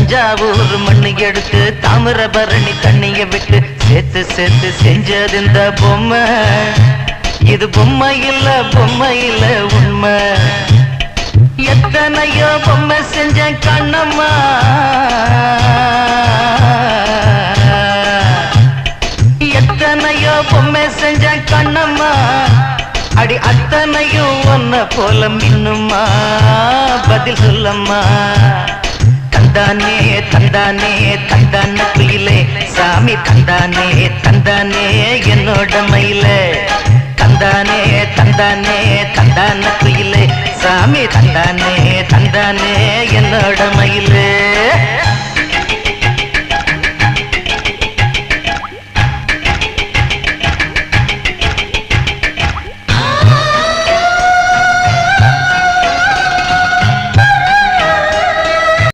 தஞ்சாவூர் மண்ணு எடுத்து தாமிரபரணி தண்ணிய விட்டு சேர்த்து சேர்த்து செஞ்சது இந்த பொம்மை. இது பொம்மை இல்ல உண்மை. எத்தனையோ பொம்மை செஞ்ச கண்ணம்மா, எத்தனையோ பொம்மை செஞ்ச கண்ணம்மா. அடி அத்தனையும் ஒன்ன போல மின்னுமா, பதில் சொல்லம்மா. தந்தானே தந்தானே தந்தான குயிலே, சாமி தந்தானே தந்தானே என்னோட மயிலே. தந்தானே தந்தானே தந்தான குயிலே, சாமி தந்தானே தந்தானே என்னோட மயிலே.